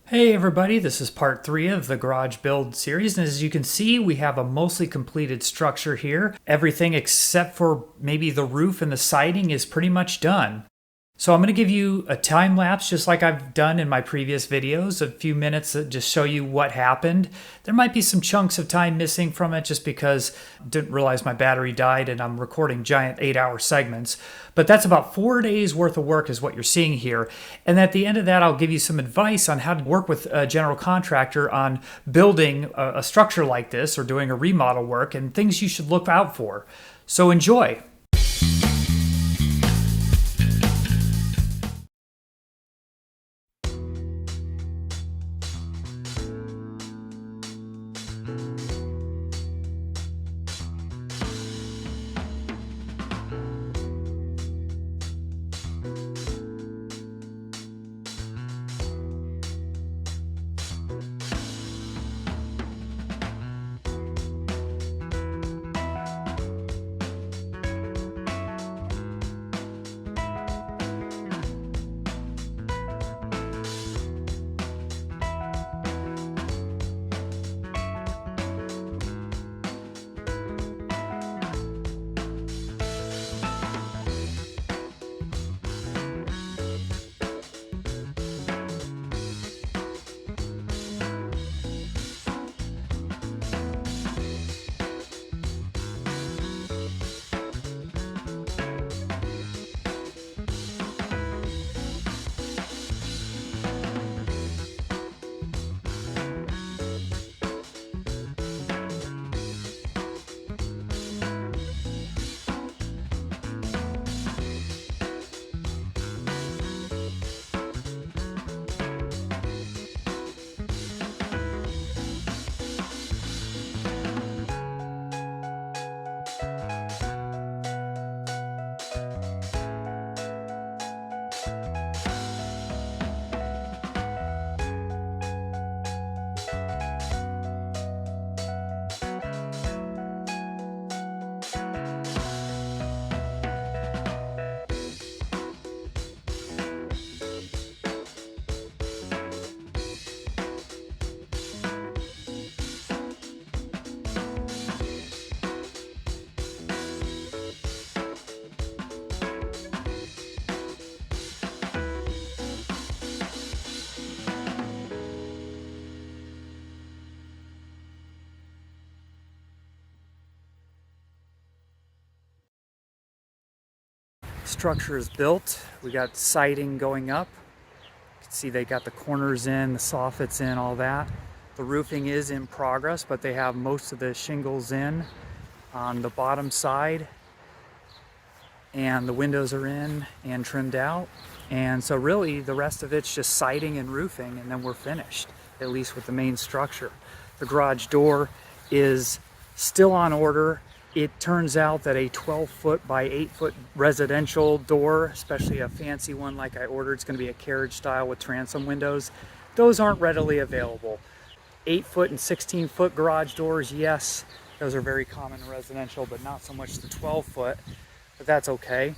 Hey everybody, this is part 3 of the garage build series, and as you can see we have a mostly completed structure here. Everything except for maybe the roof and the siding is pretty much done. So I'm going to give you a time lapse just like I've done in my previous videos, a few minutes that just show you what happened. There might be some chunks of time missing from it just because I didn't realize my battery died and I'm recording giant 8-hour segments. But that's about 4 days worth of work is what you're seeing here. And at the end of that, I'll give you some advice on how to work with a general contractor on building a structure like this or doing a remodel work and things you should look out for. So enjoy. Structure is built. We got siding going up. You can see they got the corners in, the soffits in, all that. The roofing is in progress, but they have most of the shingles in on the bottom side, and the windows are in and trimmed out. And so really the rest of it's just siding and roofing, and then we're finished, at least with the main structure. The garage door is still on order. It turns out that a 12-foot by 8-foot residential door, especially a fancy one like I ordered, it's going to be a carriage style with transom windows. Those aren't readily available. 8-foot and 16-foot garage doors, yes, those are very common in residential, but not so much the 12-foot, but that's okay.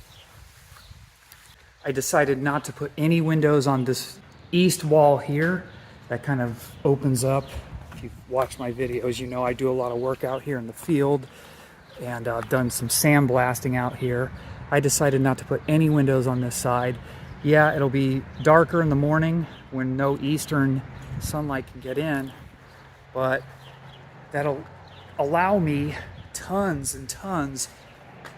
I decided not to put any windows on this east wall here. That kind of opens up. If you've watched my videos, you know I do a lot of work out here in the field, and I've done some sandblasting out here. I decided not to put any windows on this side. Yeah, it'll be darker in the morning when no eastern sunlight can get in, but that'll allow me tons and tons,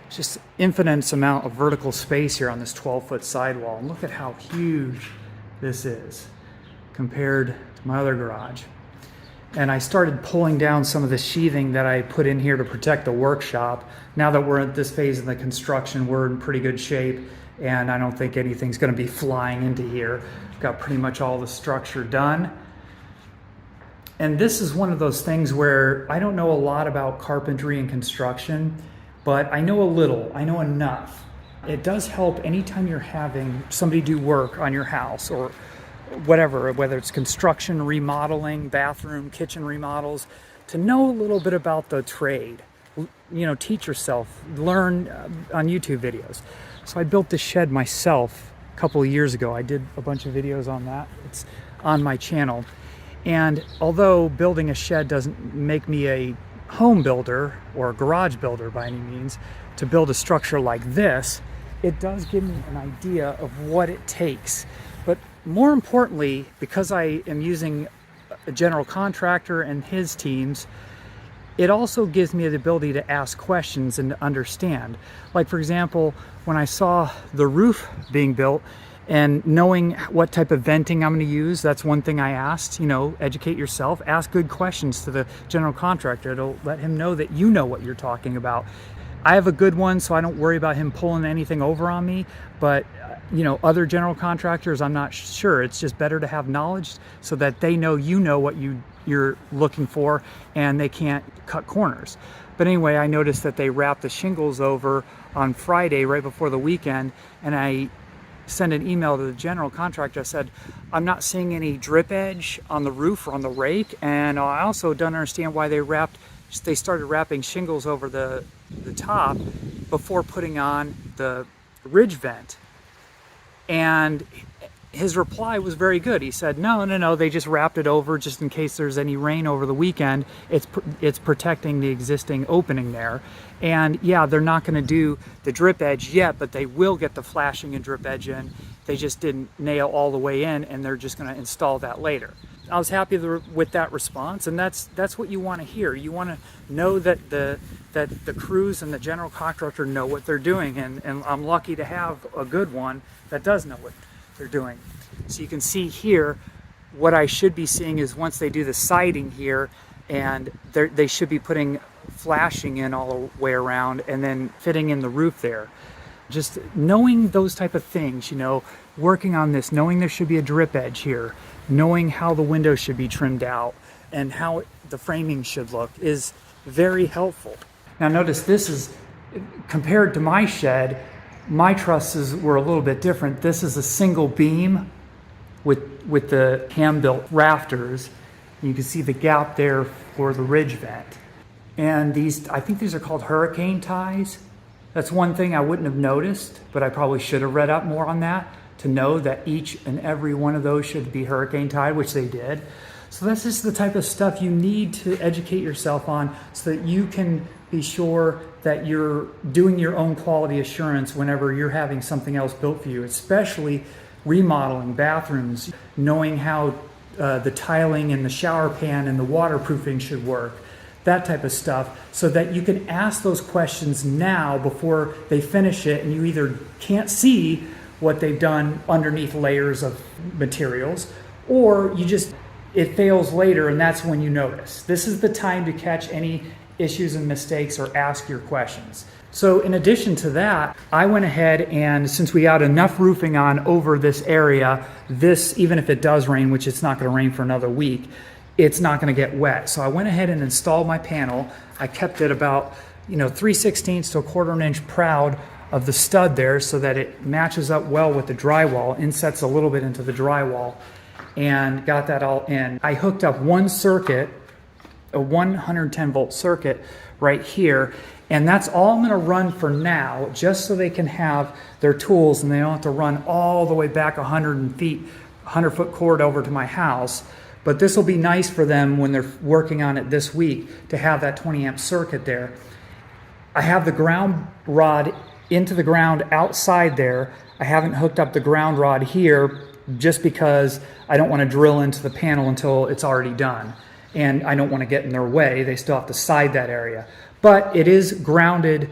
just infinite amount of vertical space here on this 12-foot sidewall. And look at how huge this is compared to my other garage. And I started pulling down some of the sheathing that I put in here to protect the workshop. Now that we're at this phase of the construction, we're in pretty good shape, and I don't think anything's going to be flying into here. I've got pretty much all the structure done. And this is one of those things where I don't know a lot about carpentry and construction, but I know a little, I know enough. It does help anytime you're having somebody do work on your house or whatever, whether it's construction, remodeling, bathroom, kitchen remodels, to know a little bit about the trade. You know, teach yourself, learn on YouTube videos. So I built this shed myself a couple of years ago. I did a bunch of videos on that. It's on my channel. And although building a shed doesn't make me a home builder or a garage builder by any means, to build a structure like this, it does give me an idea of what it takes. But more importantly, because I am using a general contractor and his teams, it also gives me the ability to ask questions and to understand. Like, for example, when I saw the roof being built and knowing what type of venting I'm going to use, that's one thing I asked. You know, educate yourself, ask good questions to the general contractor. It'll let him know that you know what you're talking about. I have a good one, so I don't worry about him pulling anything over on me, but you know, other general contractors, I'm not sure. It's just better to have knowledge so that they know you know what you're looking for and they can't cut corners. But anyway, I noticed that they wrapped the shingles over on Friday right before the weekend, and I sent an email to the general contractor. I said, I'm not seeing any drip edge on the roof or on the rake, and I also don't understand why they started wrapping shingles over the top before putting on the ridge vent. And his reply was very good. He said, no, they just wrapped it over just in case there's any rain over the weekend. It's protecting the existing opening there. And yeah, they're not going to do the drip edge yet, but they will get the flashing and drip edge in. They just didn't nail all the way in, and they're just going to install that later. I was happy with that response, and that's what you want to hear. You want to know that the crews and the general contractor know what they're doing, and I'm lucky to have a good one that does know what they're doing. So you can see here, what I should be seeing is once they do the siding here, and they should be putting flashing in all the way around and then fitting in the roof there. Just knowing those type of things, you know, working on this, knowing there should be a drip edge here, knowing how the windows should be trimmed out and how the framing should look is very helpful. Now notice this is, compared to my shed, my trusses were a little bit different. This is a single beam with the hand-built rafters. You can see the gap there for the ridge vent. And I think these are called hurricane ties. That's one thing I wouldn't have noticed, but I probably should have read up more on that to know that each and every one of those should be hurricane tied, which they did. So that's just the type of stuff you need to educate yourself on so that you can be sure that you're doing your own quality assurance whenever you're having something else built for you, especially remodeling bathrooms, knowing how the tiling and the shower pan and the waterproofing should work, that type of stuff, so that you can ask those questions now before they finish it and you either can't see what they've done underneath layers of materials, or it fails later and that's when you notice. This is the time to catch any issues and mistakes or ask your questions. So in addition to that, I went ahead and since we got enough roofing on over this area, even if it does rain, which it's not going to rain for another week, it's not going to get wet. So I went ahead and installed my panel. I kept it about 3/16 to 1/4 inch proud of the stud there so that it matches up well with the drywall, insets a little bit into the drywall, and got that all in. I hooked up one circuit, a 110 volt circuit right here, and that's all I'm going to run for now, just so they can have their tools and they don't have to run all the way back 100 foot cord over to my house. But this will be nice for them when they're working on it this week to have that 20 amp circuit there. I have the ground rod into the ground outside there. I haven't hooked up the ground rod here just because I don't want to drill into the panel until it's already done. And I don't want to get in their way. They still have to side that area. But it is grounded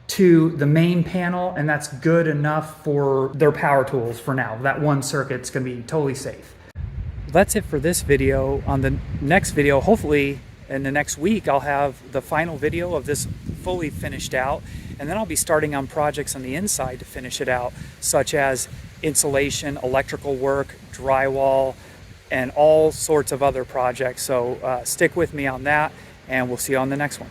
to the main panel, and that's good enough for their power tools for now. That one circuit's going to be totally safe. That's it for this video. On the next video, hopefully in the next week, I'll have the final video of this fully finished out, and then I'll be starting on projects on the inside to finish it out, such as insulation, electrical work, drywall, and all sorts of other projects. So stick with me on that, and we'll see you on the next one.